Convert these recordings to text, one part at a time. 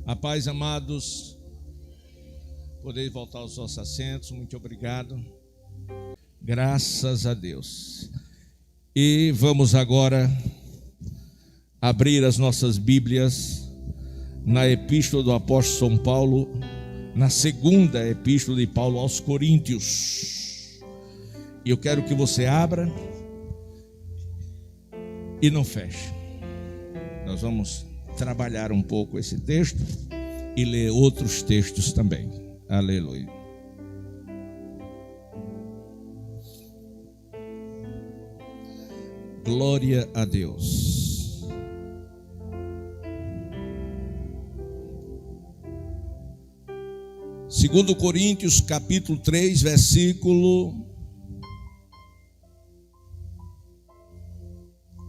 A paz, amados. Podeis voltar aos vossos assentos. Muito obrigado. Graças a Deus. E vamos agora abrir as nossas Bíblias na Epístola do Apóstolo São Paulo, na segunda Epístola de Paulo aos Coríntios. E eu quero que você abra e não feche. Nós vamos trabalhar um pouco esse texto e ler outros textos também. Aleluia. Glória a Deus. Segundo Coríntios, capítulo 3, versículo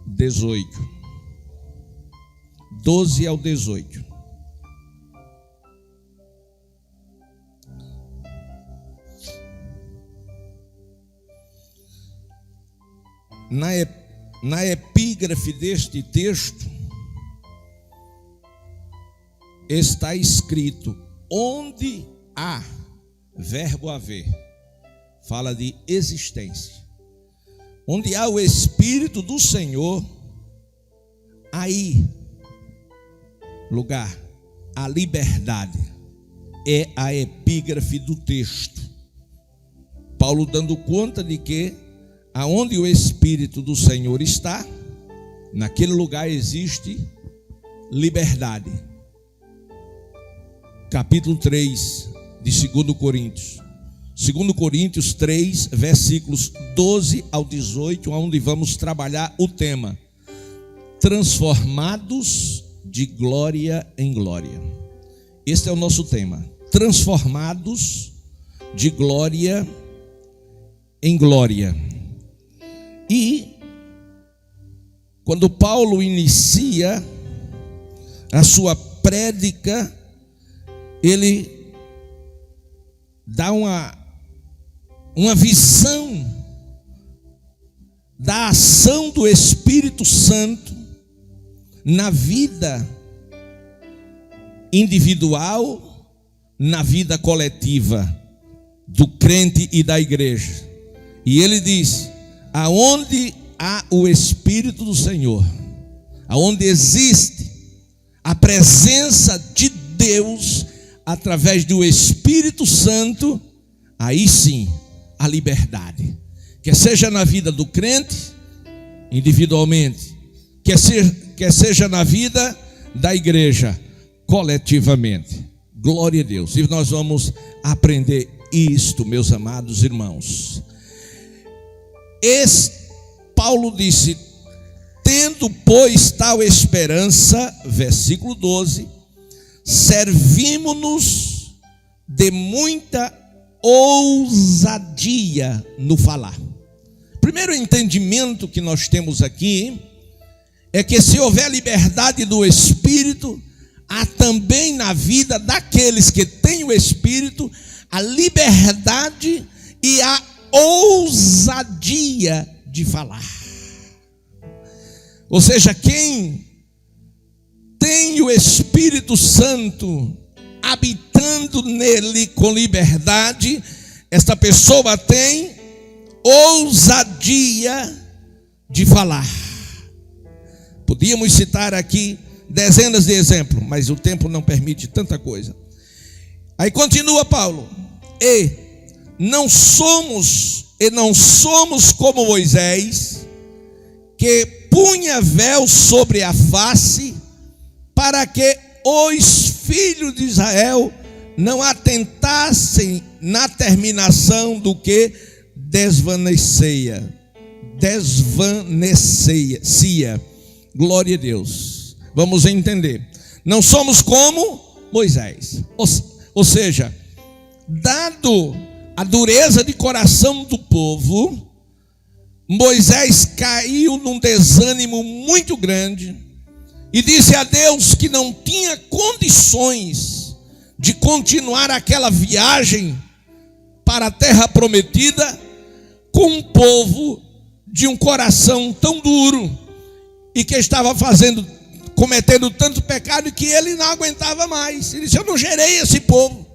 18. 12 ao 18. Na epígrafe deste texto está escrito: onde há verbo haver, fala de existência. Onde há o Espírito do Senhor, aí lugar, a liberdade. É a epígrafe do texto. Paulo dando conta de que aonde o Espírito do Senhor está, naquele lugar existe liberdade. Capítulo 3 de 2 Coríntios. 2 Coríntios 3, versículos 12 ao 18, onde vamos trabalhar o tema: transformados de glória em glória. Este é o nosso tema: transformados de glória em glória. E quando Paulo inicia a sua prédica, ele dá uma visão da ação do Espírito Santo na vida individual, na vida coletiva do crente e da igreja. E ele diz: aonde há o Espírito do Senhor, aonde existe a presença de Deus através do Espírito Santo, aí sim a liberdade, quer seja na vida do crente individualmente, quer seja na vida da igreja coletivamente. Glória a Deus. E nós vamos aprender isto, meus amados irmãos. Paulo disse: tendo, pois, tal esperança, versículo 12, servimos-nos de muita ousadia no falar. Primeiro entendimento que nós temos aqui é que se houver liberdade do Espírito, há também na vida daqueles que têm o Espírito a liberdade e a ousadia de falar. Ou seja, quem tem o Espírito Santo habitando nele com liberdade, esta pessoa tem ousadia de falar. Podíamos citar aqui dezenas de exemplos, mas o tempo não permite tanta coisa. Aí continua Paulo: e não somos como Moisés, que punha véu sobre a face, para que os filhos de Israel não atentassem na terminação do que desvanecia. Glória a Deus. Vamos entender. Não somos como Moisés. Ou seja, dado a dureza de coração do povo, Moisés caiu num desânimo muito grande e disse a Deus que não tinha condições de continuar aquela viagem para a terra prometida com um povo de um coração tão duro e que estava fazendo cometendo tanto pecado que ele não aguentava mais. Ele disse: eu não gerei esse povo.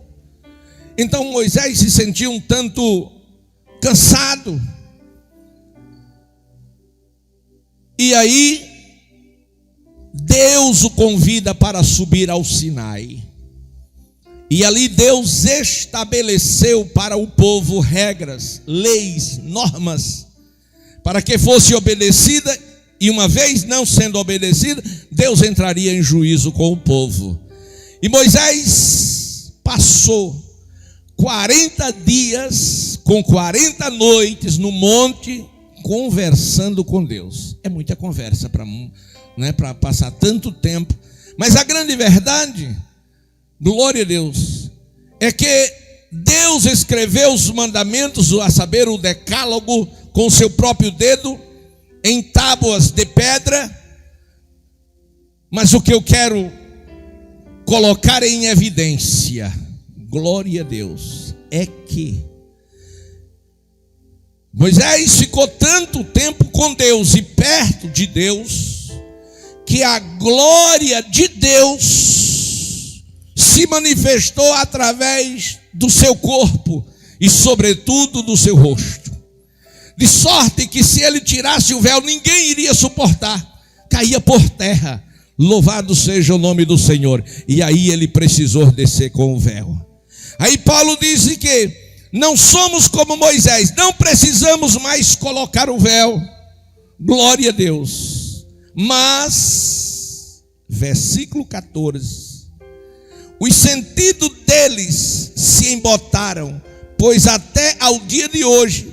Então Moisés se sentia um tanto cansado. E aí Deus o convida para subir ao Sinai. E ali Deus estabeleceu para o povo regras, leis, normas, para que fosse obedecida. E uma vez não sendo obedecida, Deus entraria em juízo com o povo. E Moisés passou 40 dias com 40 noites no monte, conversando com Deus. É muita conversa para passar tanto tempo. Mas a grande verdade, glória a Deus, é que Deus escreveu os mandamentos, a saber, o decálogo, com o seu próprio dedo, em tábuas de pedra. Mas o que eu quero colocar em evidência, glória a Deus, é que Moisés ficou tanto tempo com Deus e perto de Deus, que a glória de Deus se manifestou através do seu corpo e sobretudo do seu rosto. De sorte que se ele tirasse o véu, ninguém iria suportar, caía por terra. Louvado seja o nome do Senhor. E aí ele precisou descer com o véu. Aí Paulo diz que não somos como Moisés, não precisamos mais colocar o véu. Glória a Deus. Mas, versículo 14, os sentidos deles se embotaram, pois até ao dia de hoje,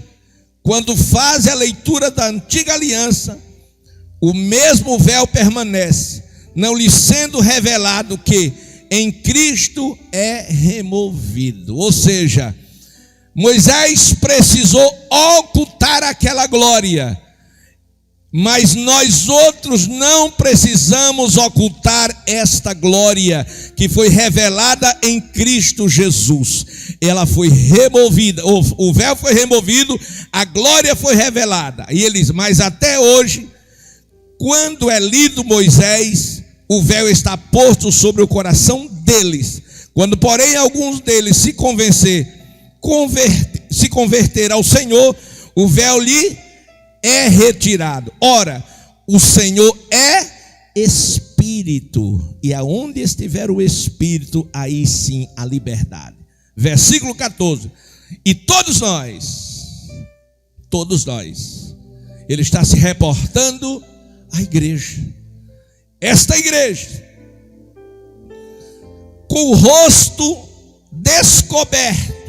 quando faz a leitura da antiga aliança, o mesmo véu permanece, não lhe sendo revelado que em Cristo é removido. Ou seja, Moisés precisou ocultar aquela glória, mas nós outros não precisamos ocultar esta glória que foi revelada em Cristo Jesus. Ela foi removida, o véu foi removido, a glória foi revelada. E eles, mas até hoje, quando é lido Moisés, o véu está posto sobre o coração deles. Quando, porém, alguns deles se converter ao Senhor, o véu lhe é retirado. Ora, o Senhor é Espírito, e aonde estiver o Espírito, aí sim a liberdade. Versículo 14. E todos nós, ele está se reportando à igreja. Esta igreja, com o rosto descoberto,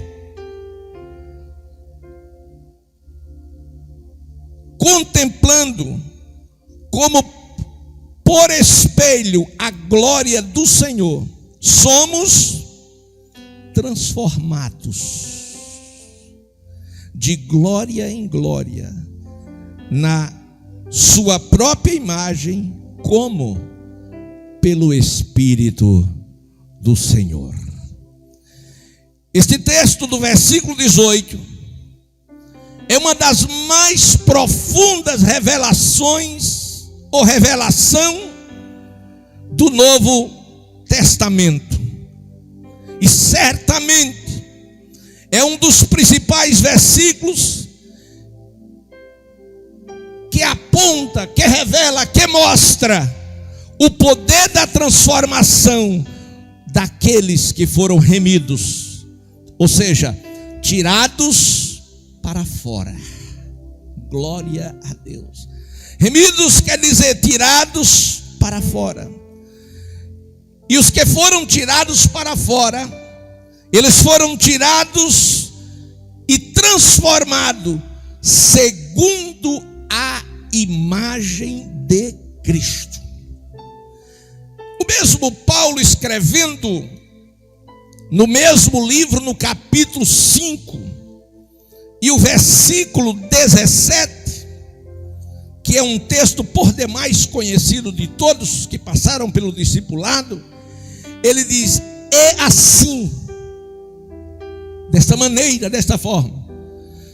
contemplando como por espelho a glória do Senhor, somos transformados de glória em glória na sua própria imagem, como pelo Espírito do Senhor. Este texto do versículo 18 é uma das mais profundas revelações ou revelação do Novo Testamento. E certamente é um dos principais versículos que aponta, que revela, que mostra o poder da transformação daqueles que foram remidos, ou seja, tirados para fora. Glória a Deus. Remidos quer dizer tirados para fora. E os que foram tirados para fora, eles foram tirados e transformados segundo a imagem de Cristo. O mesmo Paulo, escrevendo no mesmo livro, no capítulo 5 e o versículo 17, que é um texto por demais conhecido de todos que passaram pelo discipulado, ele diz: é assim, desta maneira, desta forma,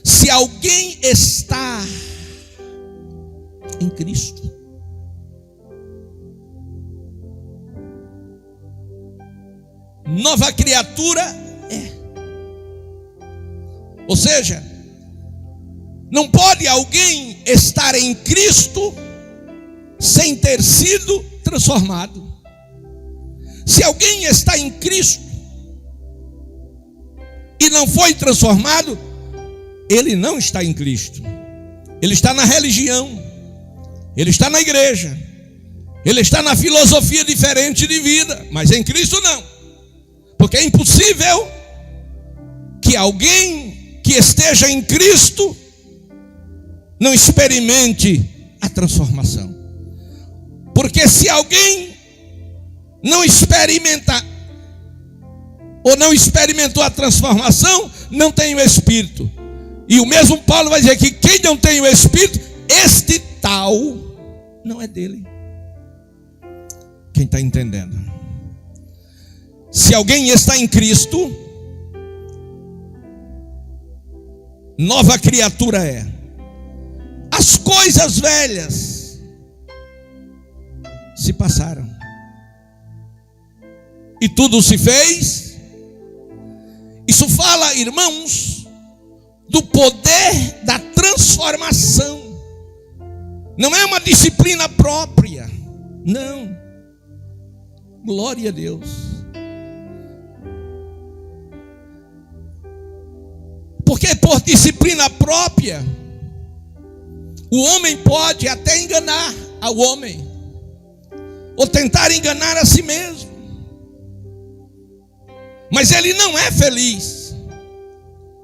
se alguém está em Cristo, nova criatura é. Ou seja, não pode alguém estar em Cristo sem ter sido transformado. Se alguém está em Cristo e não foi transformado, ele não está em Cristo. Ele está na religião, ele está na igreja, ele está na filosofia diferente de vida, mas em Cristo não. Porque é impossível que alguém que esteja em Cristo não experimente a transformação. Porque se alguém não experimenta ou não experimentou a transformação, não tem o Espírito. E o mesmo Paulo vai dizer que quem não tem o Espírito, este tal não é dele. Quem está entendendo? Se alguém está em Cristo, nova criatura é. As coisas velhas se passaram e tudo se fez. Isso fala, irmãos, do poder da transformação. Não é uma disciplina própria, não. Glória a Deus. Porque por disciplina própria, o homem pode até enganar ao homem, ou tentar enganar a si mesmo, mas ele não é feliz.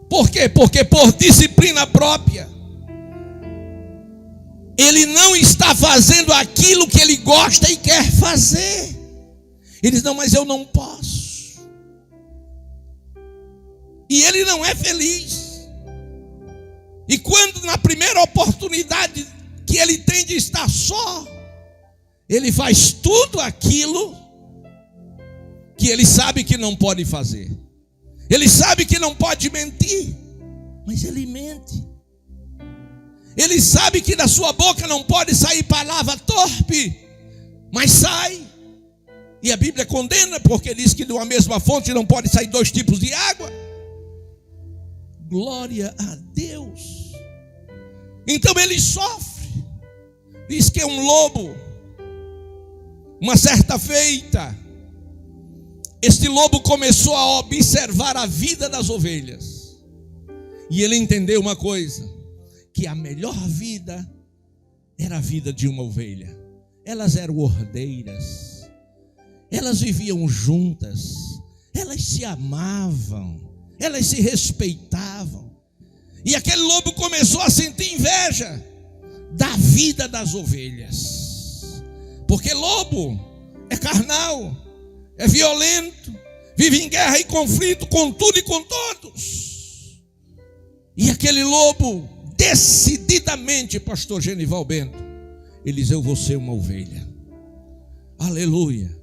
Por quê? Porque por disciplina própria, ele não está fazendo aquilo que ele gosta e quer fazer. Ele diz, não, mas eu não posso. E ele não é feliz. E quando na primeira oportunidade que ele tem de estar só, ele faz tudo aquilo que ele sabe que não pode fazer. Ele sabe que não pode mentir, mas ele mente. Ele sabe que da sua boca não pode sair palavra torpe, mas sai. E a Bíblia condena, porque diz que de uma mesma fonte não pode sair dois tipos de água. Glória a Deus. Então ele sofre. Diz que é um lobo. Uma certa feita, este lobo começou a observar a vida das ovelhas. E ele entendeu uma coisa, que a melhor vida era a vida de uma ovelha. Elas eram ordeiras, elas viviam juntas, elas se amavam, elas se respeitavam. E aquele lobo começou a sentir inveja da vida das ovelhas, porque lobo é carnal, é violento, vive em guerra e conflito com tudo e com todos. E aquele lobo, decididamente, pastor Genival Bento, ele diz, eu vou ser uma ovelha. Aleluia.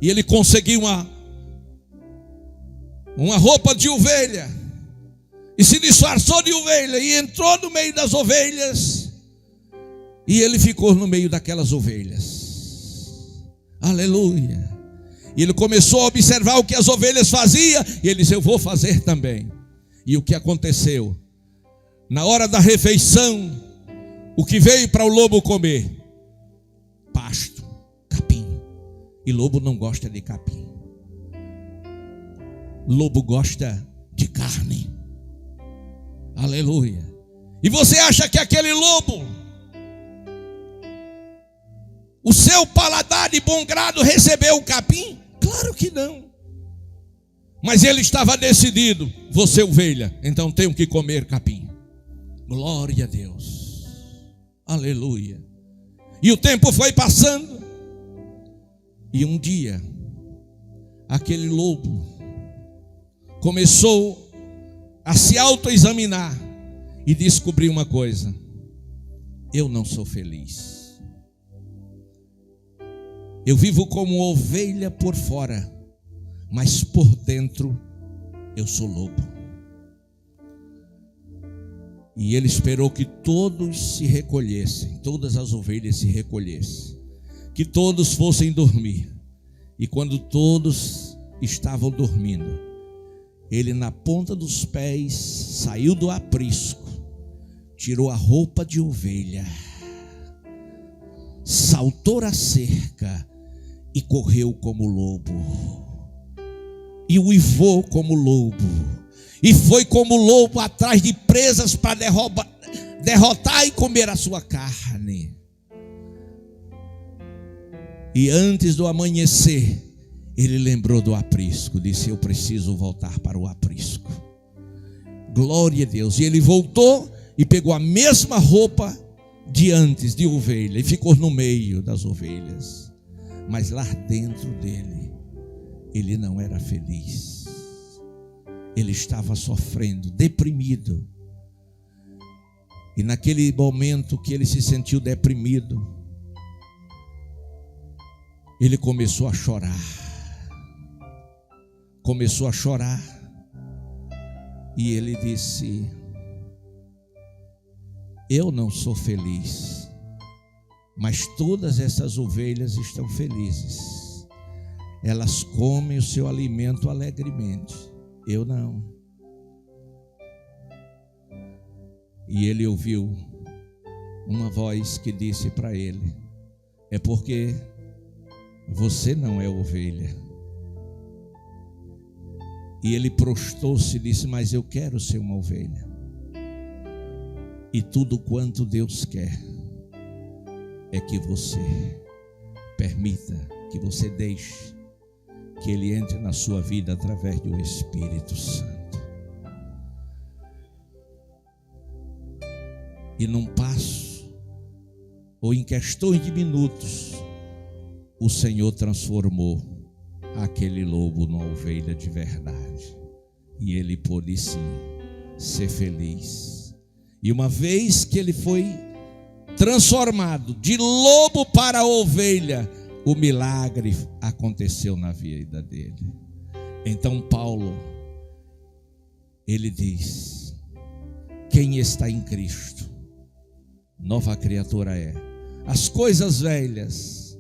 E ele conseguiu uma roupa de ovelha, e se disfarçou de ovelha, e entrou no meio das ovelhas, e ele ficou no meio daquelas ovelhas. Aleluia. E ele começou a observar o que as ovelhas faziam, e ele disse, eu vou fazer também. E o que aconteceu? Na hora da refeição, o que veio para o lobo comer? Pasto, capim. E lobo não gosta de capim. Lobo gosta de carne. Aleluia. E você acha que aquele lobo, o seu paladar de bom grado recebeu o capim? Claro que não. Mas ele estava decidido, vou ser ovelha, então tenho que comer capim. Glória a Deus. Aleluia. E o tempo foi passando. E um dia, aquele lobo começou a se autoexaminar e descobriu uma coisa: eu não sou feliz. Eu vivo como ovelha por fora, mas por dentro eu sou lobo. E ele esperou que todos se recolhessem, todas as ovelhas se recolhessem, que todos fossem dormir. E quando todos estavam dormindo, ele na ponta dos pés saiu do aprisco, tirou a roupa de ovelha, saltou a cerca e correu como lobo, e uivou como lobo, e foi como lobo atrás de presas para derrotar e comer a sua carne. E antes do amanhecer, ele lembrou do aprisco, disse: eu preciso voltar para o aprisco. Glória a Deus. E ele voltou e pegou a mesma roupa de antes, de ovelha, e ficou no meio das ovelhas. Mas lá dentro dele, ele não era feliz. Ele estava sofrendo, deprimido. E naquele momento que ele se sentiu deprimido, ele começou a chorar. Começou a chorar. E ele disse: eu não sou feliz, mas todas essas ovelhas estão felizes. Elas comem o seu alimento alegremente. Eu não. E ele ouviu uma voz que disse para ele: é porque você não é ovelha. E ele prostou-se e disse: mas eu quero ser uma ovelha. E tudo quanto Deus quer é que você permita, que você deixe que Ele entre na sua vida através do Espírito Santo. E num passo, ou em questões de minutos, o Senhor transformou aquele lobo numa ovelha de verdade. E ele pôde sim ser feliz. E uma vez que ele foi transformado de lobo para ovelha, o milagre aconteceu na vida dele. Então Paulo, ele diz: quem está em Cristo, nova criatura é. As coisas velhas,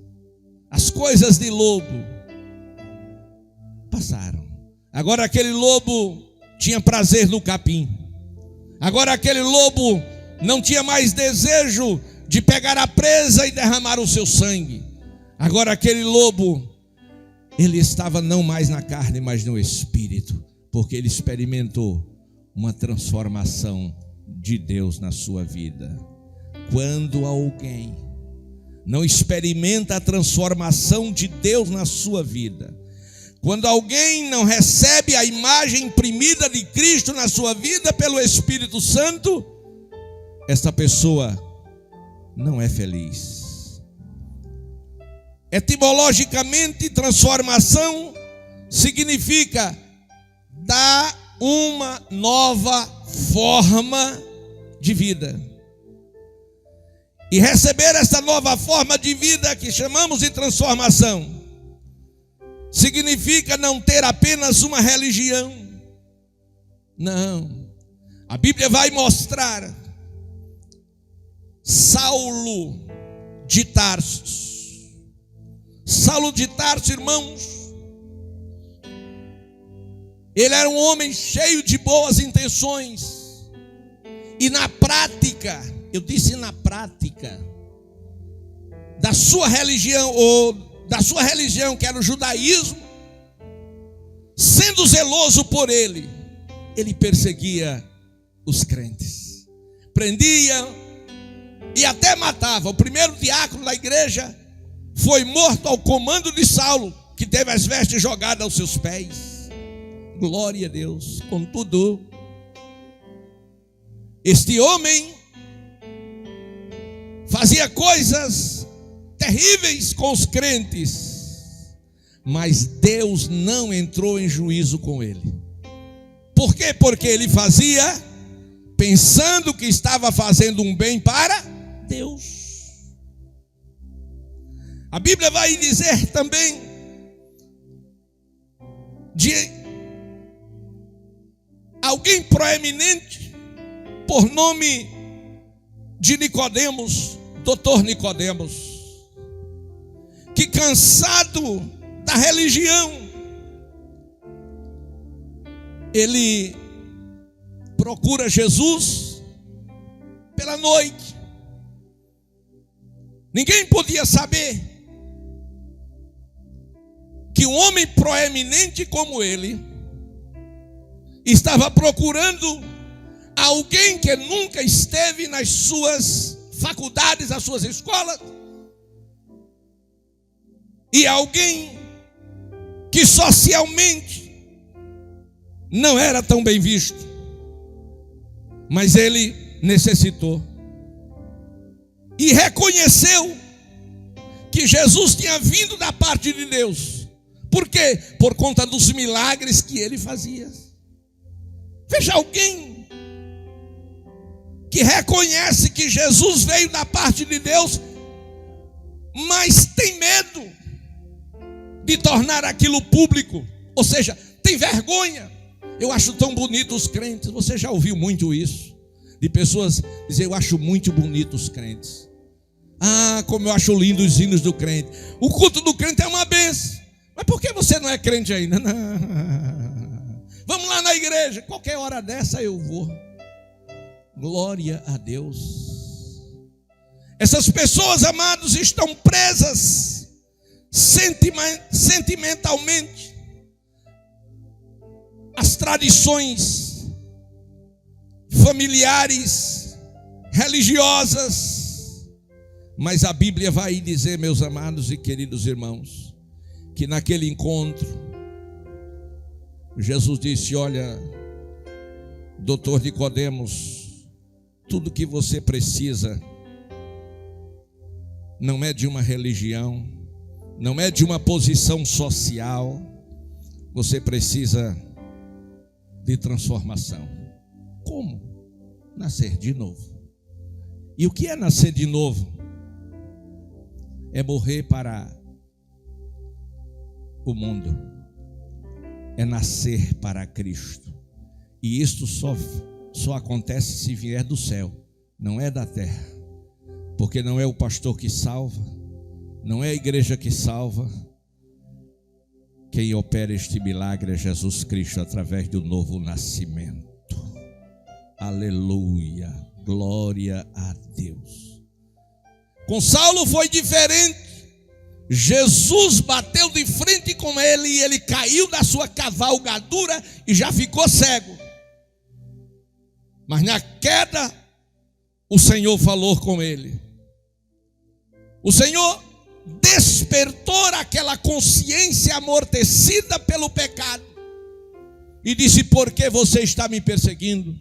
as coisas de lobo passaram. Agora aquele lobo tinha prazer no capim. Agora aquele lobo não tinha mais desejo de pegar a presa e derramar o seu sangue. Agora aquele lobo, ele estava não mais na carne, mas no espírito, porque ele experimentou uma transformação de Deus na sua vida. Quando alguém não experimenta a transformação de Deus na sua vida, quando alguém não recebe a imagem imprimida de Cristo na sua vida pelo Espírito Santo, essa pessoa não é feliz. Etimologicamente, transformação significa dar uma nova forma de vida. E receber essa nova forma de vida que chamamos de transformação significa não ter apenas uma religião. Não. A Bíblia vai mostrar Saulo de Tarso. Saulo de Tarso, irmãos, ele era um homem cheio de boas intenções. E na prática, eu disse na prática, da sua religião, que era o judaísmo, sendo zeloso por ele perseguia os crentes, prendia e até matava. O primeiro diácono da igreja foi morto ao comando de Saulo, que teve as vestes jogadas aos seus pés. Glória a Deus. Contudo, este homem fazia coisas terríveis com os crentes, mas Deus não entrou em juízo com ele. Por quê? Porque ele fazia pensando que estava fazendo um bem para Deus. A Bíblia vai dizer também de alguém proeminente por nome de Nicodemos, doutor Nicodemos, que cansado da religião, ele procura Jesus pela noite. Ninguém podia saber que um homem proeminente como ele estava procurando alguém que nunca esteve nas suas faculdades, nas suas escolas, e alguém que socialmente não era tão bem visto, mas ele necessitou e reconheceu que Jesus tinha vindo da parte de Deus. Por quê? Por conta dos milagres que ele fazia. Veja, alguém que reconhece que Jesus veio da parte de Deus, mas tem medo de tornar aquilo público, ou seja, tem vergonha. Eu acho tão bonito os crentes. Você já ouviu muito isso, de pessoas dizer: eu acho muito bonito os crentes. Ah, como eu acho lindo os hinos do crente. O culto do crente é uma benção. Mas por que você não é crente ainda? Não. Vamos lá na igreja, qualquer hora dessa eu vou. Glória a Deus. Essas pessoas, amados, estão presas sentimentalmente às tradições familiares, religiosas. Mas a Bíblia vai dizer, meus amados e queridos irmãos, que naquele encontro Jesus disse: olha, doutor Nicodemos, tudo que você precisa não é de uma religião, não é de uma posição social, você precisa de transformação. Como? Nascer de novo. E o que é nascer de novo? É morrer para o mundo, é nascer para Cristo. E isto só acontece se vier do céu, não é da terra, porque não é o pastor que salva, não é a igreja que salva. Quem opera este milagre é Jesus Cristo através do novo nascimento. Aleluia, glória a Deus. Com Saulo foi diferente. Jesus bateu de frente com ele e ele caiu da sua cavalgadura e já ficou cego. Mas na queda, o Senhor falou com ele. O Senhor despertou aquela consciência amortecida pelo pecado e disse: por que você está me perseguindo?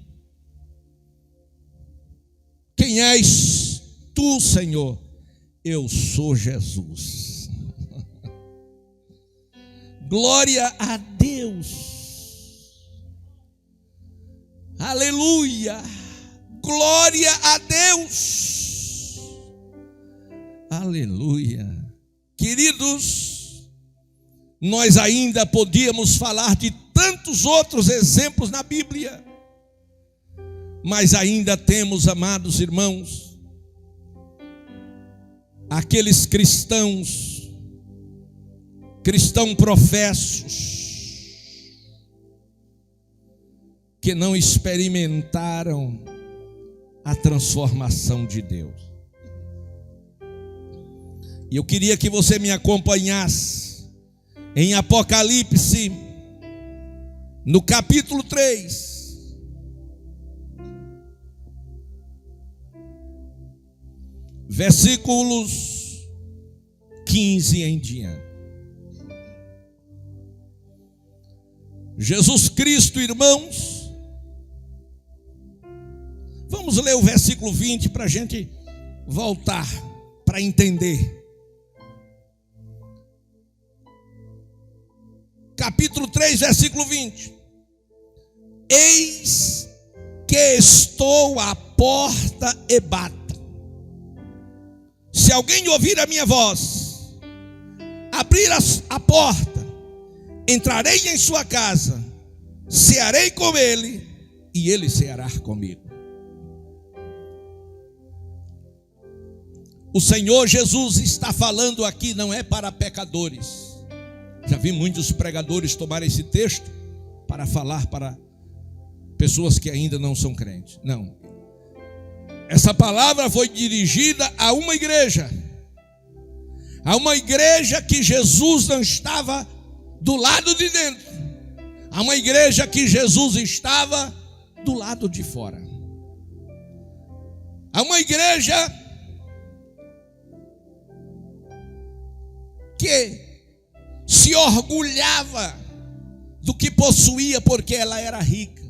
Quem és tu, Senhor? Eu sou Jesus. Glória a Deus. Aleluia. Glória a Deus. Aleluia. Queridos, nós ainda podíamos falar de tantos outros exemplos na Bíblia, mas ainda temos, amados irmãos, aqueles cristãos professos, que não experimentaram a transformação de Deus. E eu queria que você me acompanhasse em Apocalipse, no capítulo 3, versículos 15 em diante. Jesus Cristo, irmãos, vamos ler o versículo 20 para a gente voltar, para entender. Capítulo 3, versículo 20. Eis que estou à porta e bato. Se alguém ouvir a minha voz, abrir a porta, entrarei em sua casa, cearei com ele e ele ceará comigo. O Senhor Jesus está falando aqui, não é para pecadores. Já vi muitos pregadores tomar esse texto para falar para pessoas que ainda não são crentes. Não. Essa palavra foi dirigida a uma igreja. A uma igreja que Jesus não estava do lado de dentro. A uma igreja que Jesus estava do lado de fora. A uma igreja que se orgulhava do que possuía porque ela era rica.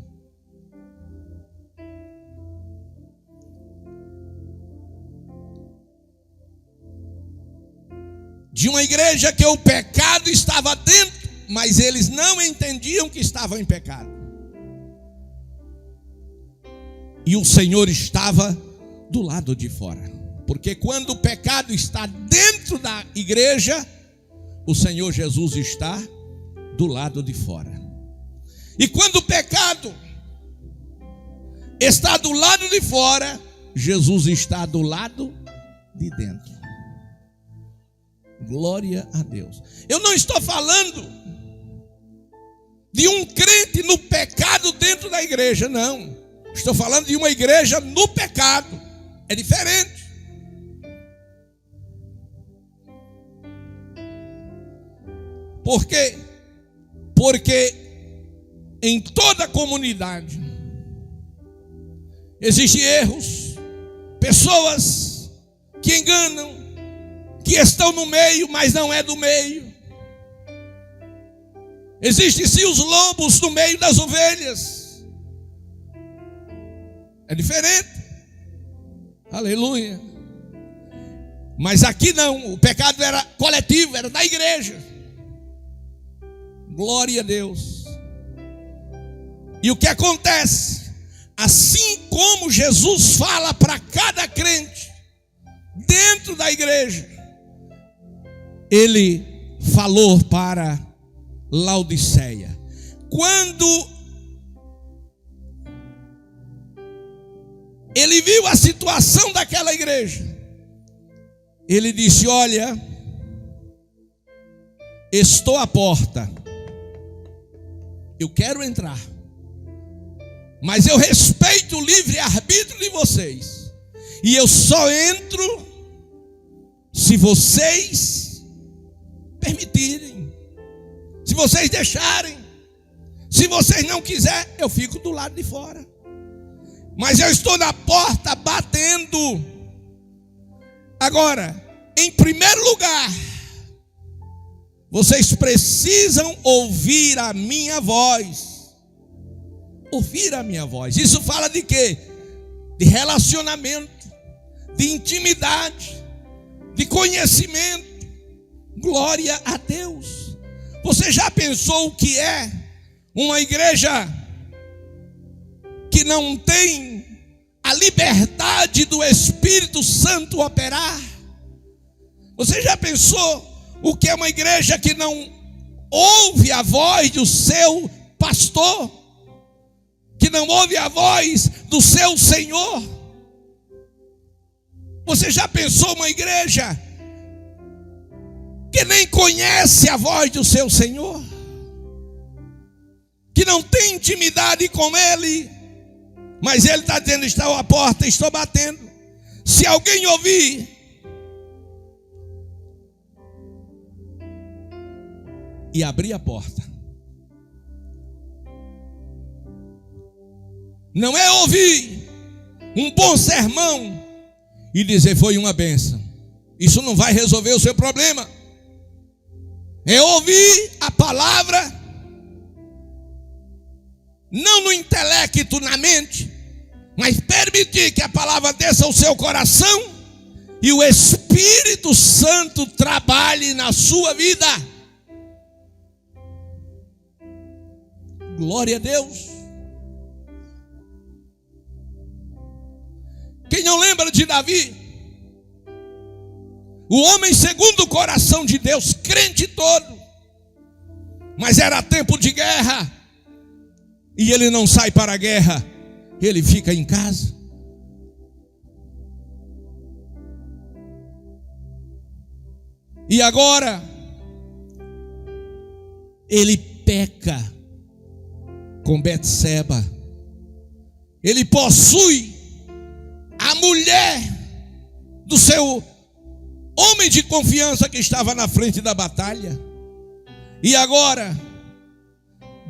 De uma igreja que o pecado estava dentro, mas eles não entendiam que estavam em pecado. E o Senhor estava do lado de fora. Porque quando o pecado está dentro da igreja, o Senhor Jesus está do lado de fora. E quando o pecado está do lado de fora, Jesus está do lado de dentro. Glória a Deus. Eu não estou falando de um crente no pecado dentro da igreja, não. Estou falando de uma igreja no pecado. É diferente. Por quê? Porque em toda a comunidade existem erros, pessoas que enganam, que estão no meio, mas não é do meio. Existem sim os lobos no meio das ovelhas. É diferente. Aleluia. Mas aqui não, o pecado era coletivo, era da igreja. Glória a Deus. E o que acontece? Assim como Jesus fala para cada crente dentro da igreja, ele falou para Laodiceia. Quando ele viu a situação daquela igreja, ele disse: olha, estou à porta, eu quero entrar, mas eu respeito o livre-arbítrio de vocês, e eu só entro se vocês permitirem, se vocês deixarem. Se vocês não quiserem, eu fico do lado de fora. Mas eu estou na porta batendo. Agora, em primeiro lugar, vocês precisam ouvir a minha voz. Ouvir a minha voz. Isso fala de quê? De relacionamento, de intimidade, de conhecimento. Glória a Deus. Você já pensou o que é uma igreja que não tem a liberdade do Espírito Santo operar? Você já pensou o que é uma igreja que não ouve a voz do seu pastor? Que não ouve a voz do seu Senhor? Você já pensou uma igreja que nem conhece a voz do seu Senhor, que não tem intimidade com Ele, mas Ele está dizendo: estou à porta, estou batendo. Se alguém ouvir e abrir a porta, não é ouvir um bom sermão e dizer foi uma bênção. Isso não vai resolver o seu problema. É ouvir a palavra, não no intelecto, na mente, mas permitir que a palavra desça ao seu coração e o Espírito Santo trabalhe na sua vida. Glória a Deus. Quem não lembra de Davi? O homem segundo o coração de Deus, crente todo. Mas era tempo de guerra. E ele não sai para a guerra. Ele fica em casa. E agora, ele peca com Betseba. Ele possui a mulher do seu homem de confiança que estava na frente da batalha. E agora,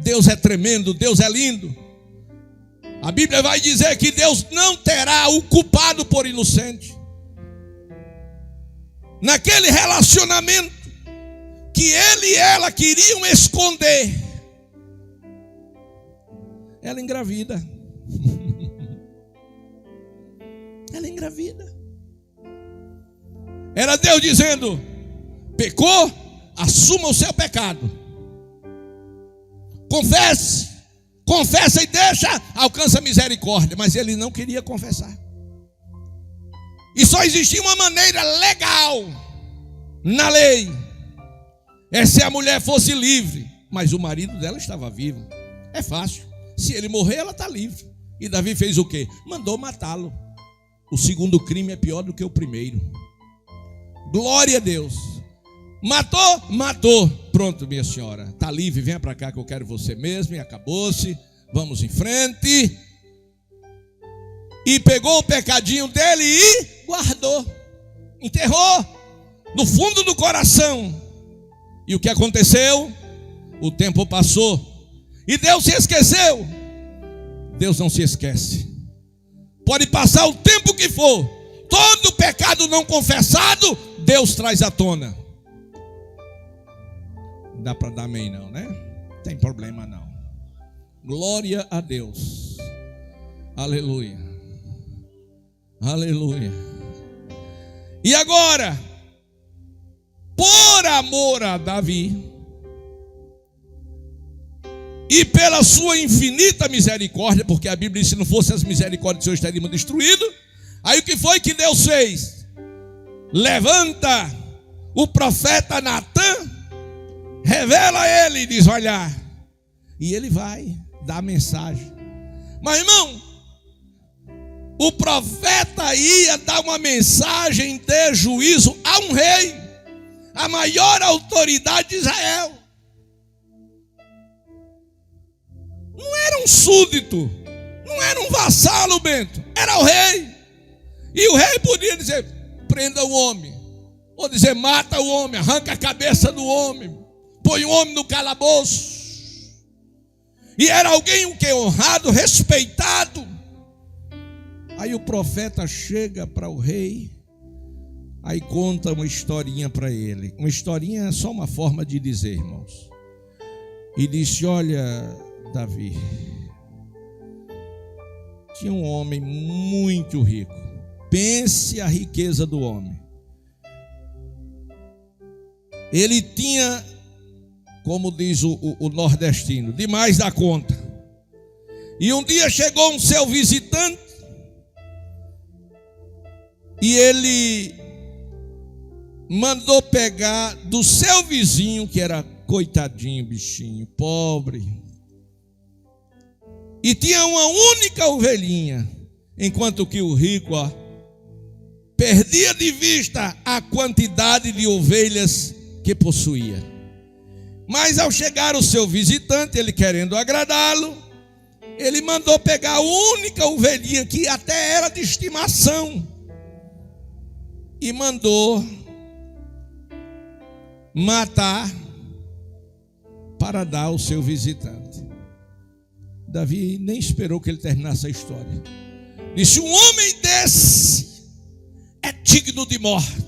Deus é tremendo, Deus é lindo. A Bíblia vai dizer que Deus não terá o culpado por inocente. Naquele relacionamento que ele e ela queriam esconder, ela engravida. Ela engravida. Era Deus dizendo: pecou, assuma o seu pecado. Confessa e deixa, alcança a misericórdia. Mas ele não queria confessar. E só existia uma maneira legal na lei, é se a mulher fosse livre. Mas o marido dela estava vivo. É fácil. Se ele morrer, ela está livre. E Davi fez o quê? Mandou matá-lo. O segundo crime é pior do que o primeiro. Glória a Deus. Matou? Matou. Pronto, minha senhora, está livre, venha para cá que eu quero você mesmo. E acabou-se. Vamos em frente. E pegou o pecadinho dele e guardou. Enterrou no fundo do coração. E o que aconteceu? O tempo passou e Deus se esqueceu. Deus não se esquece. Pode passar o tempo que for, todo pecado não confessado, Deus traz à tona. Não dá para dar amém não, né? Não tem problema não. Glória a Deus. Aleluia. Aleluia. E agora, por amor a Davi e pela sua infinita misericórdia, porque a Bíblia diz: se não fosse as misericórdias, o Senhor estaríamos destruídos. Aí o que foi que Deus fez? Levanta o profeta Natã, revela a ele e diz: olha, e ele vai dar a mensagem. Mas irmão, o profeta ia dar uma mensagem de juízo a um rei, a maior autoridade de Israel. Não era um súdito, não era um vassalo, Bento, era o rei. E o rei podia dizer: prenda o homem, ou dizer: mata o homem, arranca a cabeça do homem, põe o homem no calabouço. E era alguém o que? Honrado, respeitado. Aí o profeta chega para o rei, aí conta uma historinha para ele. Uma historinha é só uma forma de dizer, irmãos. E disse: olha, Davi, tinha um homem muito rico. Pense a riqueza do homem. Ele tinha, como diz o nordestino, demais da conta. E um dia chegou um seu visitante e ele mandou pegar do seu vizinho, que era coitadinho, bichinho, pobre, e tinha uma única ovelhinha, enquanto que o rico, perdia de vista a quantidade de ovelhas que possuía. Mas ao chegar o seu visitante, ele querendo agradá-lo, ele mandou pegar a única ovelhinha que até era de estimação e mandou matar para dar ao seu visitante. Davi nem esperou que ele terminasse a história. Disse: um homem desse é digno de morte.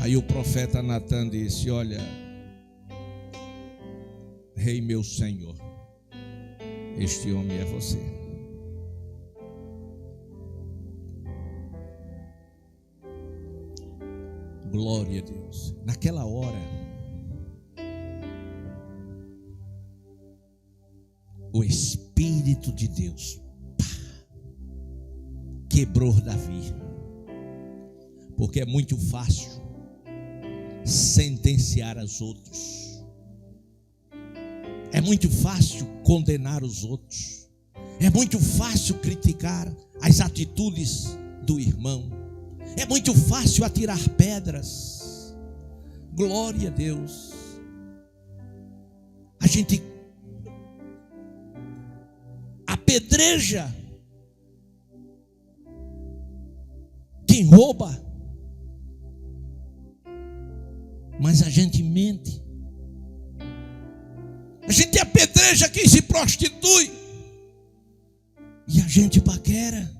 Aí o profeta Natã disse: olha, rei meu senhor, este homem é você. Glória a Deus. Naquela hora, o Espírito de Deus quebrou Davi. Porque é muito fácil sentenciar os outros. É muito fácil condenar os outros. É muito fácil criticar as atitudes do irmão. É muito fácil atirar pedras. Glória a Deus. gente apedreja quem rouba, mas a gente mente. A gente apedreja quem se prostitui e a gente paquera.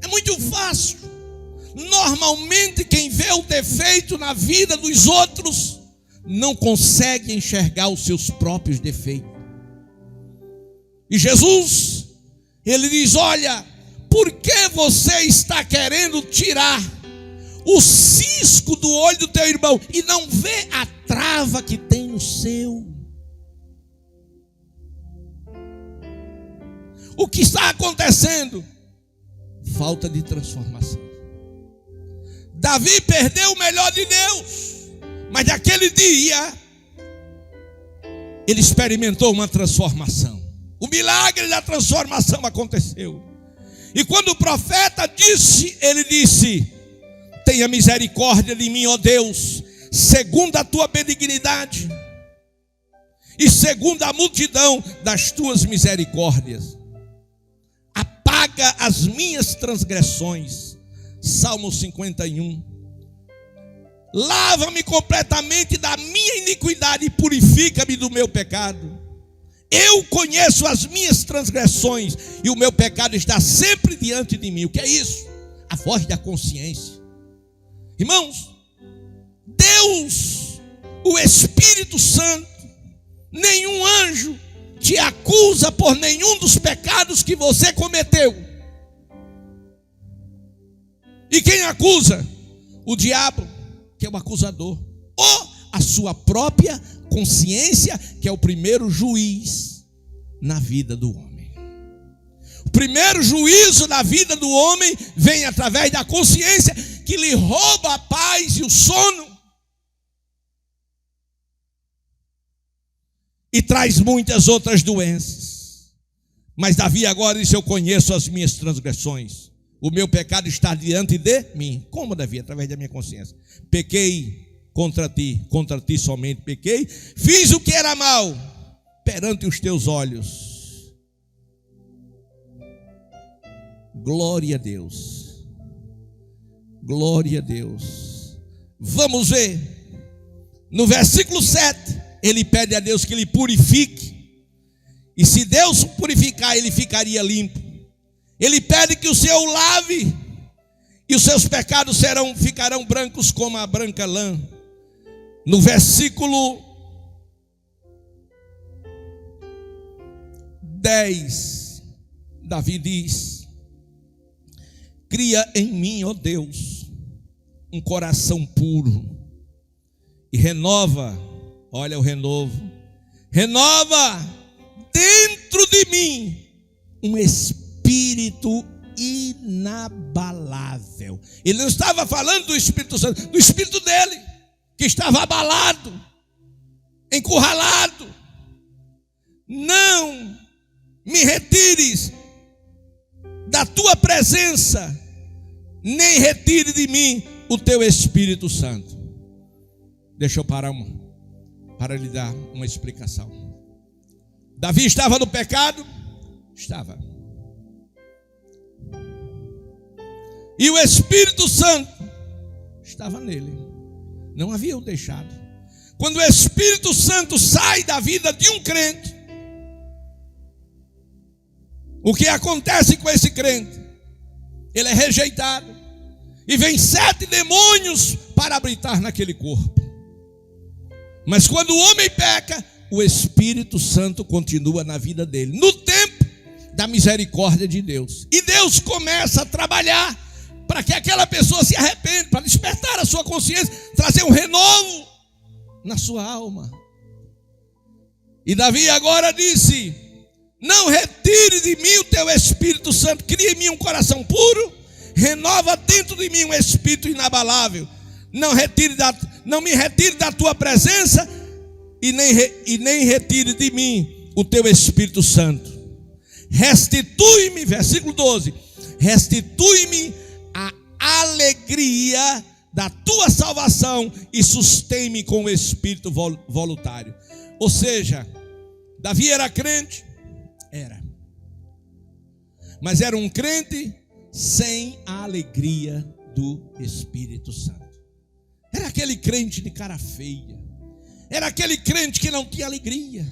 É muito fácil. Normalmente quem vê o defeito na vida dos outros não consegue enxergar os seus próprios defeitos. E Jesus, ele diz: olha, por que você está querendo tirar o cisco do olho do teu irmão e não vê a trava que tem no seu? O que está acontecendo? Falta de transformação. Davi perdeu o melhor de Deus, mas naquele dia ele experimentou uma transformação. O milagre da transformação aconteceu. E quando o profeta disse, ele disse: tenha misericórdia de mim, ó Deus, segundo a tua benignidade e segundo a multidão das tuas misericórdias, apaga as minhas transgressões. Salmo 51. Lava-me completamente da minha iniquidade e purifica-me do meu pecado. Eu conheço as minhas transgressões e o meu pecado está sempre diante de mim. O que é isso? A voz da consciência. Irmãos, Deus, o Espírito Santo, nenhum anjo te acusa por nenhum dos pecados que você cometeu. E quem acusa? O diabo, que é o acusador, ou a sua própria consciência, que é o primeiro juiz na vida do homem. O primeiro juízo na vida do homem vem através da consciência, que lhe rouba a paz e o sono e traz muitas outras doenças. Mas Davi agora disse: eu conheço as minhas transgressões, o meu pecado está diante de mim. Como, Davi? Através da minha consciência. Pequei contra ti somente pequei, fiz o que era mal perante os teus olhos. Glória a Deus, glória a Deus. Vamos ver, no versículo 7, ele pede a Deus que lhe purifique, e se Deus purificar, ele ficaria limpo. Ele pede que o Senhor o lave, e os seus pecados ficarão brancos como a branca lã. No versículo 10, Davi diz: cria em mim, ó Deus, um coração puro e renova, olha o renovo, renova dentro de mim um espírito inabalável. Ele não estava falando do Espírito Santo, do espírito dele, que estava abalado, encurralado. Não me retires da tua presença, nem retire de mim o teu Espírito Santo. Deixa eu parar para lhe dar uma explicação. Davi estava no pecado? Estava. E o Espírito Santo estava nele. Não havia o deixado. Quando o Espírito Santo sai da vida de um crente, o que acontece com esse crente? Ele é rejeitado, e vem 7 demônios para habitar naquele corpo. Mas quando o homem peca, o Espírito Santo continua na vida dele, no tempo da misericórdia de Deus. E Deus começa a trabalhar para que aquela pessoa se arrependa, para despertar a sua consciência, trazer um renovo na sua alma. E Davi agora disse: não retire de mim o teu Espírito Santo, cria em mim um coração puro, renova dentro de mim um espírito inabalável. Não me retire da tua presença e nem retire de mim o teu Espírito Santo. Restitui-me, versículo 12, restitui-me a alegria da coração e sustém-me com o espírito voluntário. Ou seja, Davi era crente? Era. Mas era um crente sem a alegria do Espírito Santo. Era aquele crente de cara feia. Era aquele crente que não tinha alegria.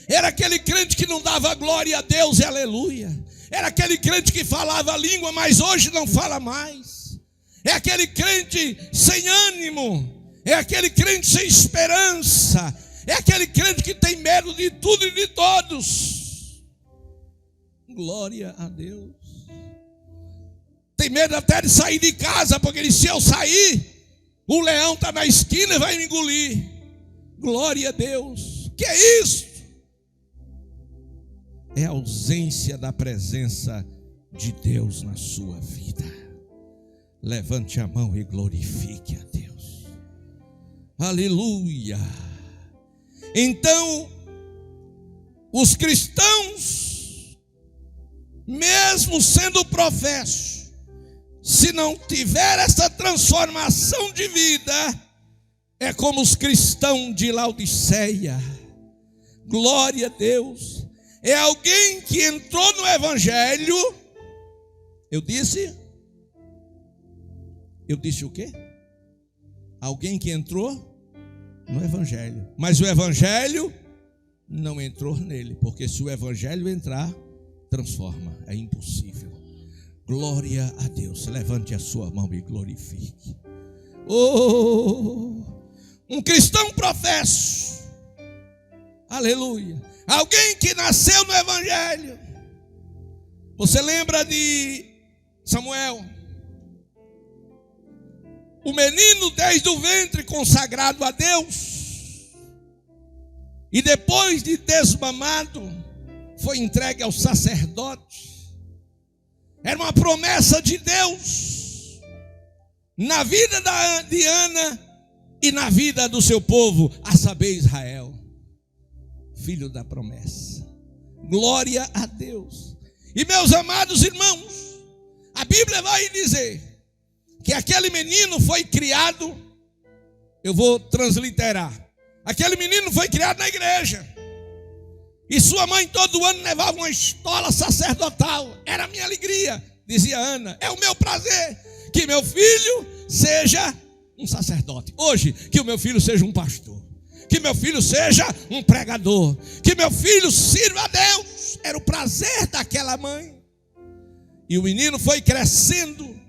Era aquele crente que não dava glória a Deus e aleluia. Era aquele crente que falava a língua, mas hoje não fala mais. É aquele crente sem ânimo. É aquele crente sem esperança. É aquele crente que tem medo de tudo e de todos. Glória a Deus. Tem medo até de sair de casa, porque se eu sair, o leão está na esquina e vai me engolir. Glória a Deus. Que é isso? É a ausência da presença de Deus na sua vida. Levante a mão e glorifique a Deus. Aleluia. Então, os cristãos, mesmo sendo professos, se não tiver essa transformação de vida, é como os cristãos de Laodiceia. Glória a Deus. É alguém que entrou no evangelho. Eu disse o quê? Alguém que entrou no evangelho, mas o evangelho não entrou nele, porque se o evangelho entrar, transforma, é impossível. Glória a Deus. Levante a sua mão e glorifique. Oh, um cristão professo, aleluia, alguém que nasceu no evangelho. Você lembra de Samuel? O menino desde o ventre consagrado a Deus, e depois de desmamado, foi entregue aos sacerdotes. Era uma promessa de Deus na vida de Ana e na vida do seu povo, a saber, Israel, filho da promessa. Glória a Deus. E meus amados irmãos, a Bíblia vai dizer que aquele menino foi criado, eu vou transliterar, aquele menino foi criado na igreja, e sua mãe todo ano levava uma estola sacerdotal. Era a minha alegria, dizia Ana, é o meu prazer que meu filho seja um sacerdote. Hoje, que o meu filho seja um pastor, que meu filho seja um pregador, que meu filho sirva a Deus. Era o prazer daquela mãe. E o menino foi crescendo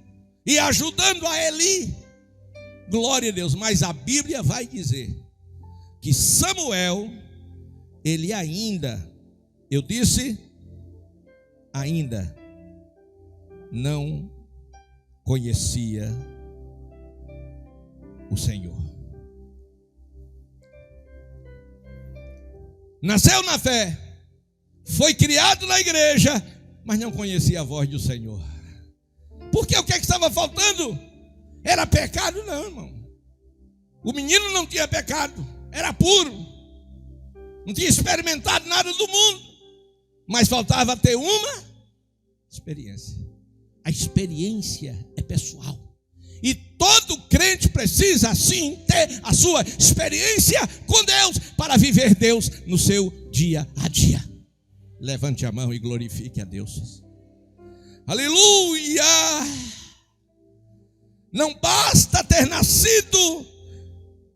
e ajudando a Eli. Glória a Deus. Mas a Bíblia vai dizer que Samuel, ele ainda, eu disse, ainda não conhecia o Senhor. Nasceu na fé, foi criado na igreja, mas não conhecia a voz do Senhor. Porque o que estava faltando? Era pecado? Não, irmão. O menino não tinha pecado, era puro, não tinha experimentado nada do mundo, mas faltava ter uma experiência. A experiência é pessoal, e todo crente precisa assim ter a sua experiência com Deus, para viver Deus no seu dia a dia. Levante a mão e glorifique a Deus. Aleluia! Não basta ter nascido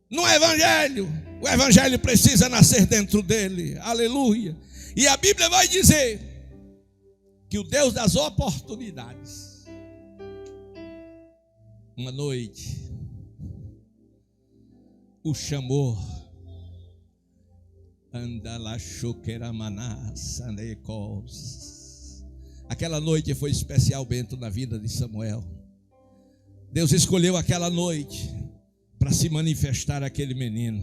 no evangelho, o evangelho precisa nascer dentro dele. Aleluia! E a Bíblia vai dizer que o Deus das oportunidades, uma noite, o chamou. Aquela noite foi especial, Bento, na vida de Samuel. Deus escolheu aquela noite para se manifestar aquele menino.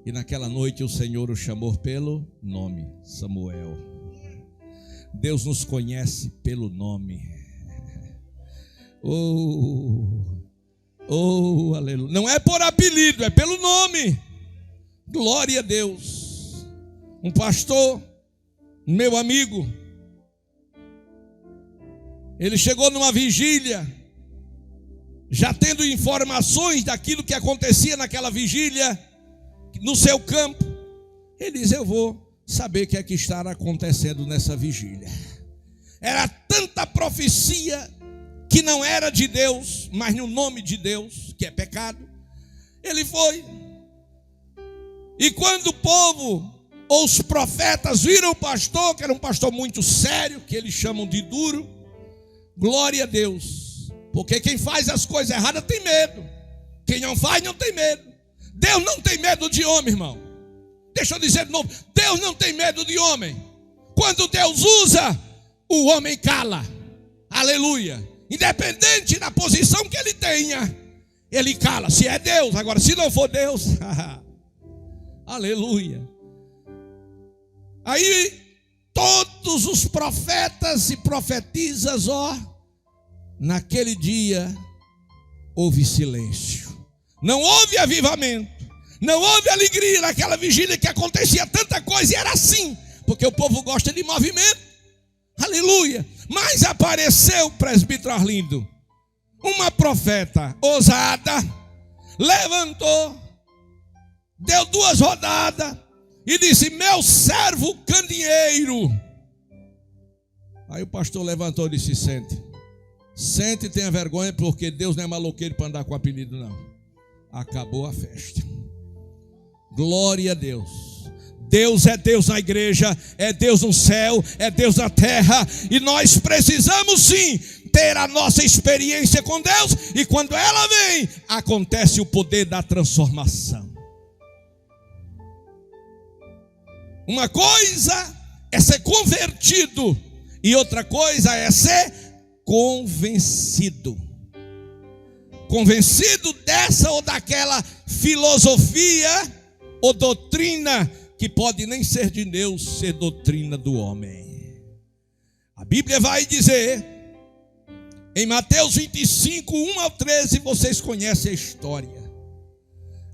E naquela noite o Senhor o chamou pelo nome, Samuel. Deus nos conhece pelo nome. Oh, aleluia. Não é por apelido, é pelo nome. Glória a Deus. Um pastor, meu amigo, ele chegou numa vigília, já tendo informações daquilo que acontecia naquela vigília, no seu campo, ele diz: eu vou saber o que é que está acontecendo nessa vigília. Era tanta profecia que não era de Deus, mas no nome de Deus, que é pecado. Ele foi. E quando o povo ou os profetas viram o pastor, que era um pastor muito sério, que eles chamam de duro, glória a Deus, porque quem faz as coisas erradas tem medo, quem não faz não tem medo. Deus não tem medo de homem, irmão. Deixa eu dizer de novo, Deus não tem medo de homem. Quando Deus usa, o homem cala. Aleluia. Independente da posição que ele tenha, ele cala. Se é Deus, agora se não for Deus, aleluia. Aí todos os profetas e profetisas, naquele dia houve silêncio. Não houve avivamento, não houve alegria naquela vigília, que acontecia tanta coisa, e era assim, porque o povo gosta de movimento, aleluia. Mas apareceu, presbítero Arlindo, uma profeta ousada, levantou, deu 2 rodadas e disse: meu servo candeeiro. Aí o pastor levantou e disse: sente e tenha vergonha, porque Deus não é maloqueiro para andar com apelido, não. Acabou a festa. Glória a Deus. Deus é Deus na igreja, é Deus no céu, é Deus na terra, e nós precisamos sim ter a nossa experiência com Deus, e quando ela vem, acontece o poder da transformação. Uma coisa é ser convertido, e outra coisa é ser convencido. Convencido dessa ou daquela filosofia ou doutrina, que pode nem ser de Deus, ser doutrina do homem. A Bíblia vai dizer, em Mateus 25, 1 ao 13, vocês conhecem a história.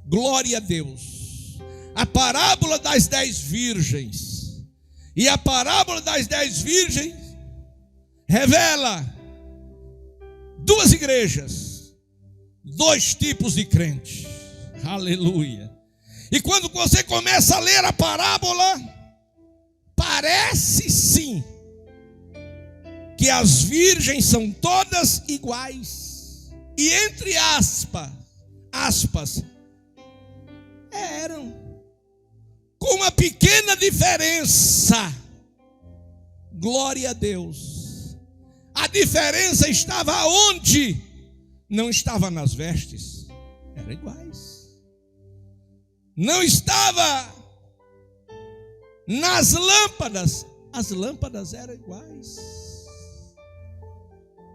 Glória a Deus. A parábola das 10 virgens. E a parábola das 10 virgens revela 2 igrejas, 2 tipos de crentes. Aleluia. E quando você começa a ler a parábola, parece sim que as virgens são todas iguais. E entre aspas, eram, com uma pequena diferença. Glória a Deus. A diferença estava onde? Não estava nas vestes, eram iguais. Não estava nas lâmpadas, as lâmpadas eram iguais.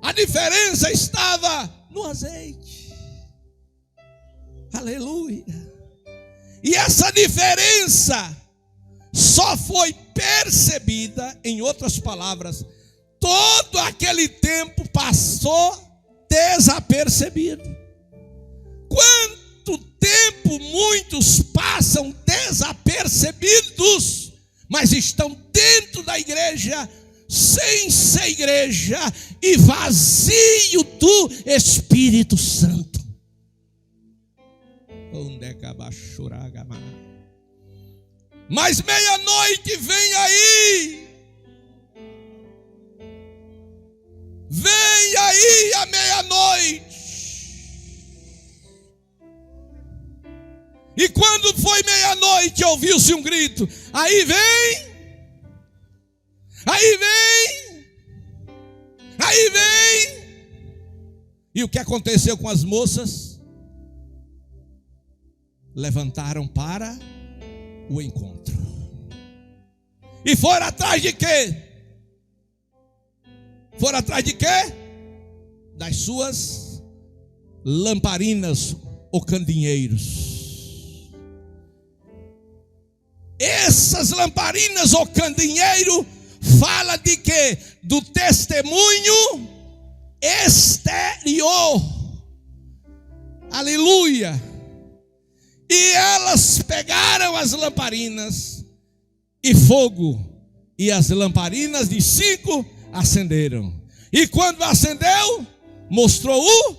A diferença estava no azeite. Aleluia. E essa diferença só foi percebida, em outras palavras, todo aquele tempo passou desapercebido. Quanto tempo muitos passam desapercebidos, mas estão dentro da igreja, sem ser igreja, e vazio do Espírito Santo. Mas meia-noite vem aí. Vem aí a meia-noite. E quando foi meia-noite, ouviu-se um grito: aí vem, aí vem, aí vem. E o que aconteceu com as moças? Levantaram para o encontro. E foram atrás de quê? Foram atrás de quê? Das suas lamparinas ou candeeiros. Essas lamparinas ou candeeiro fala de quê? Do testemunho exterior. Aleluia. E elas pegaram as lamparinas e fogo, e as lamparinas de 5 acenderam. E quando acendeu, mostrou o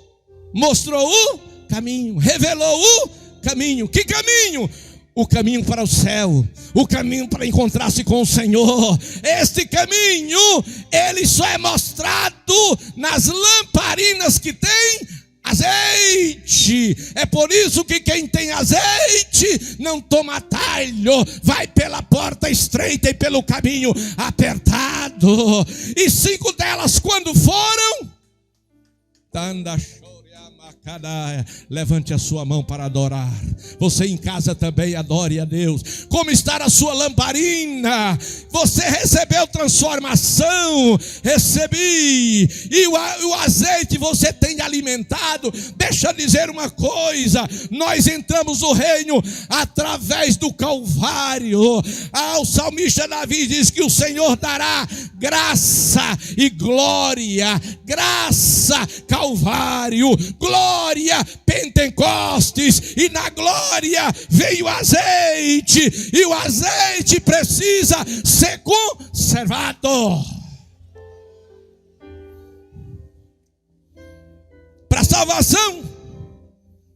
mostrou o caminho, revelou o caminho. Que caminho? O caminho para o céu, o caminho para encontrar-se com o Senhor. Este caminho, ele só é mostrado nas lamparinas que tem azeite. É por isso que quem tem azeite não toma atalho, vai pela porta estreita e pelo caminho apertado. E 5 delas, quando foram, levante a sua mão para adorar. Você em casa também adore a Deus. Como está a sua lamparina? Você recebeu transformação? Recebi. E o azeite você tem alimentado? Deixa eu dizer uma coisa: nós entramos no reino através do Calvário. O salmista Davi diz que o Senhor dará graça e glória. Graça, Calvário, glória, Pentecostes, e na glória veio o azeite, e o azeite precisa ser conservado. Para salvação,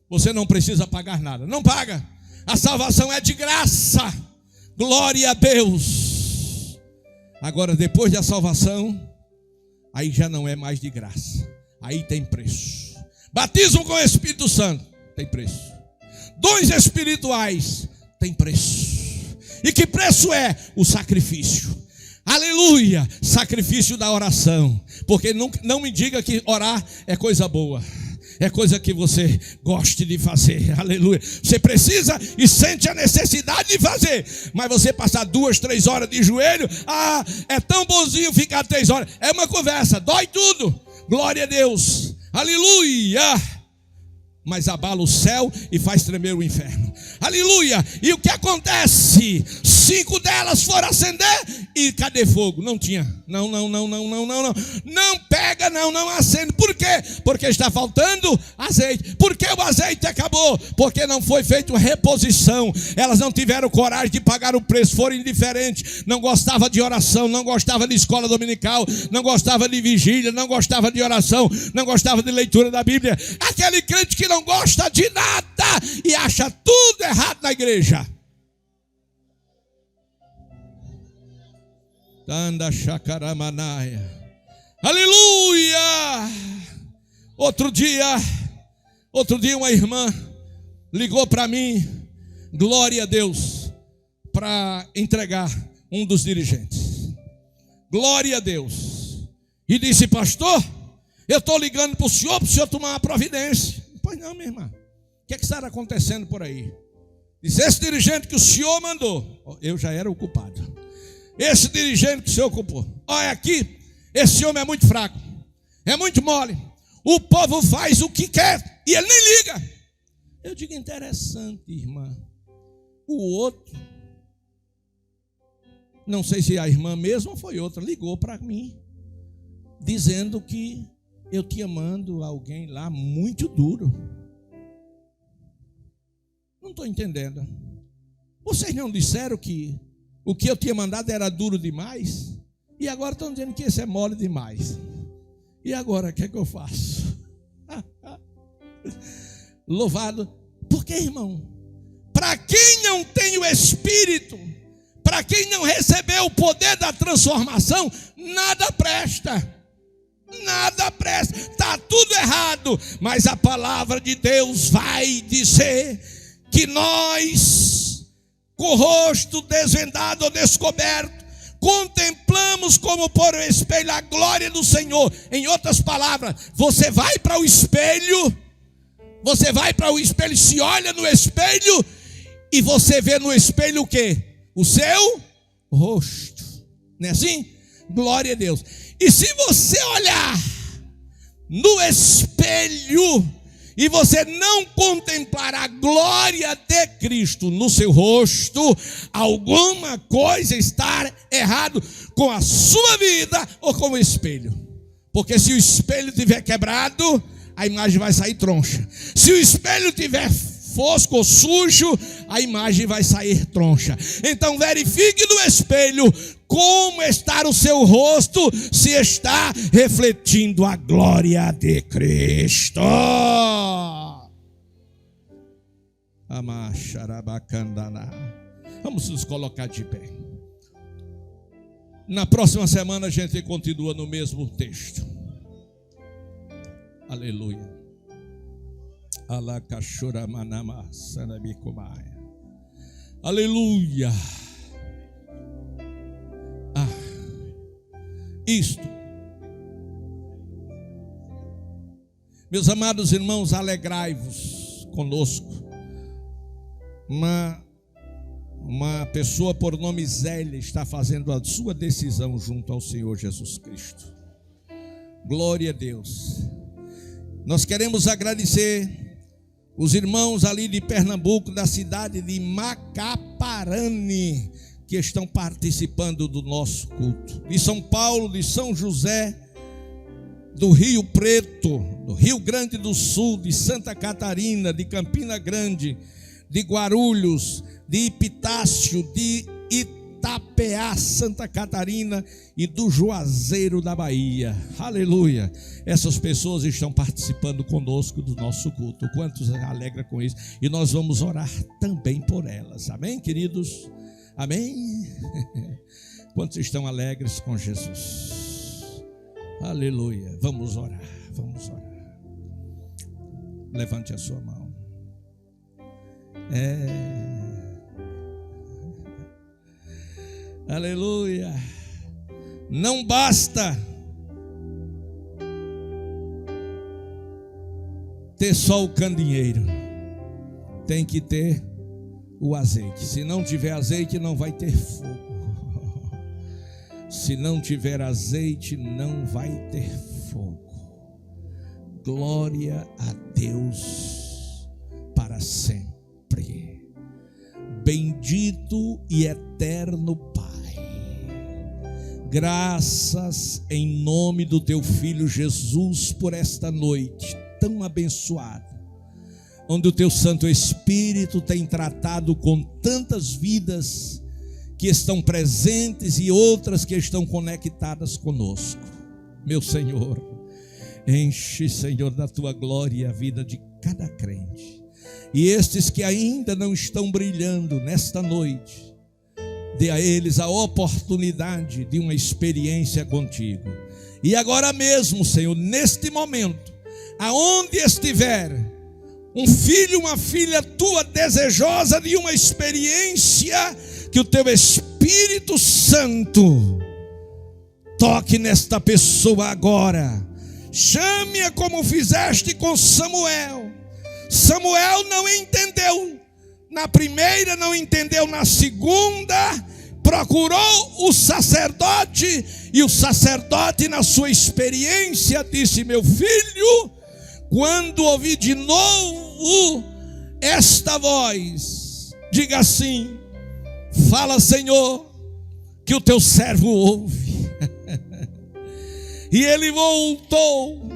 você não precisa pagar nada, não paga, a salvação é de graça, glória a Deus. Agora, depois da salvação, aí já não é mais de graça, aí tem preço. Batismo com o Espírito Santo tem preço. Dons espirituais tem preço. E que preço é? O sacrifício. Aleluia! Sacrifício da oração. Porque não me diga que orar é coisa boa. É coisa que você goste de fazer. Aleluia. Você precisa e sente a necessidade de fazer. Mas você passar 2, 3 horas de joelho, é tão bonzinho ficar 3 horas. É uma conversa, dói tudo. Glória a Deus. Aleluia. Mas abala o céu e faz tremer o inferno. Aleluia. E o que acontece? 5 delas foram acender e cadê fogo? Não tinha. Não pega, não acende. Por quê? Porque está faltando azeite. Por que o azeite acabou? Porque não foi feita reposição. Elas não tiveram coragem de pagar o preço, foram indiferentes. Não gostava de oração, não gostava de escola dominical, não gostava de vigília, não gostava de oração, não gostava de leitura da Bíblia. Aquele crente que não gosta de nada e acha tudo errado na igreja. Tanda Shakaramanaia. Aleluia! Outro dia uma irmã ligou para mim, glória a Deus, para entregar um dos dirigentes. Glória a Deus. E disse: pastor, eu estou ligando para o senhor tomar uma providência. Pois não, minha irmã. O que está acontecendo por aí? Diz: esse dirigente que o senhor mandou. Eu já era o culpado. Esse dirigente que o senhor ocupou. Olha aqui, esse homem é muito fraco, é muito mole. O povo faz o que quer e ele nem liga. Eu digo: interessante, irmã. O outro, não sei se a irmã mesmo ou foi outra, ligou para mim, dizendo que eu tinha mandado alguém lá muito duro. Não estou entendendo. Vocês não disseram que o que eu tinha mandado era duro demais? E agora estão dizendo que esse é mole demais. E agora, o que é que eu faço? Louvado. Por que, irmão? Para quem não tem o Espírito, para quem não recebeu o poder da transformação, nada presta. Nada presta. Está tudo errado. Mas a palavra de Deus vai dizer que nós, com o rosto desvendado ou descoberto, contemplamos como por um espelho a glória do Senhor. Em outras palavras, você vai para o espelho, se olha no espelho e você vê no espelho o quê? O seu rosto. Não é assim? Glória a Deus. E se você olhar no espelho e você não contemplar a glória de Cristo no seu rosto, alguma coisa está errado com a sua vida ou com o espelho. Porque se o espelho estiver quebrado, a imagem vai sair troncha. Se o espelho estiver fosco ou sujo, a imagem vai sair troncha. Então verifique no espelho como está o seu rosto, se está refletindo a glória de Cristo. Vamos nos colocar de pé. Na próxima semana a gente continua no mesmo texto. Aleluia. Aleluia. Isto, meus amados irmãos, alegrai-vos conosco. Uma pessoa por nome Zélia está fazendo a sua decisão junto ao Senhor Jesus Cristo. Glória a Deus. Nós queremos agradecer os irmãos ali de Pernambuco, da cidade de Macaparane, que estão participando do nosso culto. De São Paulo, de São José, do Rio Preto, do Rio Grande do Sul, de Santa Catarina, de Campina Grande, de Guarulhos, de Epitácio, de Itapeá, Santa Catarina, e do Juazeiro da Bahia. Aleluia. Essas pessoas estão participando conosco do nosso culto. Quantos alegra com isso? E nós vamos orar também por elas. Amém, queridos? Amém? Quantos estão alegres com Jesus? Aleluia. Vamos orar, vamos orar. Levante a sua mão. Aleluia. Não basta ter só o candeeiro, tem que ter o azeite. Se não tiver azeite, não vai ter fogo. Se não tiver azeite, não vai ter fogo. Glória a Deus para sempre. Bendito e eterno Pai, graças em nome do teu Filho Jesus por esta noite tão abençoada, onde o teu Santo Espírito tem tratado com tantas vidas que estão presentes e outras que estão conectadas conosco. Meu Senhor, enche, Senhor, da tua glória a vida de cada crente. E estes que ainda não estão brilhando nesta noite, dê a eles a oportunidade de uma experiência contigo. E agora mesmo, Senhor, neste momento, aonde estiver um filho, uma filha tua desejosa de uma experiência, que o teu Espírito Santo toque nesta pessoa agora. Chame-a como fizeste com Samuel. Samuel não entendeu na primeira, não entendeu na segunda, procurou o sacerdote, e o sacerdote, na sua experiência, disse: meu filho, quando ouvir de novo esta voz, diga assim: fala, Senhor, que o teu servo ouve. E ele voltou.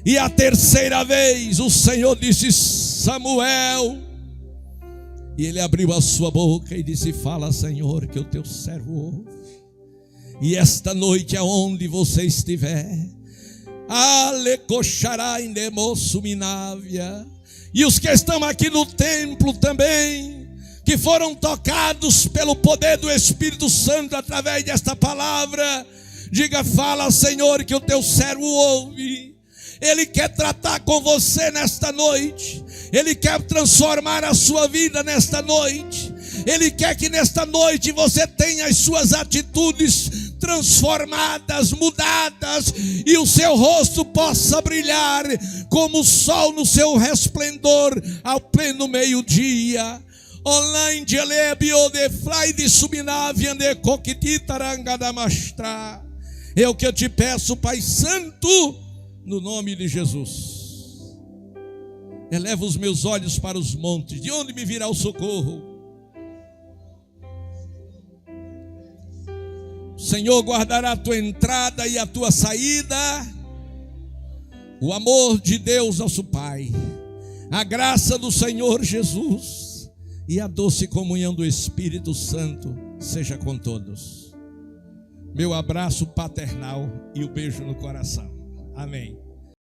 E a terceira vez o Senhor disse: Samuel. E ele abriu a sua boca e disse: fala, Senhor, que o teu servo ouve. E esta noite, aonde você estiver, e os que estão aqui no templo também, que foram tocados pelo poder do Espírito Santo através desta palavra, diga: fala, Senhor, que o teu servo ouve. Ele quer tratar com você nesta noite. Ele quer transformar a sua vida nesta noite. Ele quer que nesta noite você tenha as suas atitudes transformadas, mudadas, e o seu rosto possa brilhar como o sol no seu resplendor ao pleno meio-dia. É o que eu te peço, Pai Santo, no nome de Jesus. Eleva os meus olhos para os montes, de onde me virá o socorro? O Senhor guardará a tua entrada e a tua saída. O amor de Deus, nosso Pai, a graça do Senhor Jesus e a doce comunhão do Espírito Santo seja com todos. Meu abraço paternal e o beijo no coração. Amém.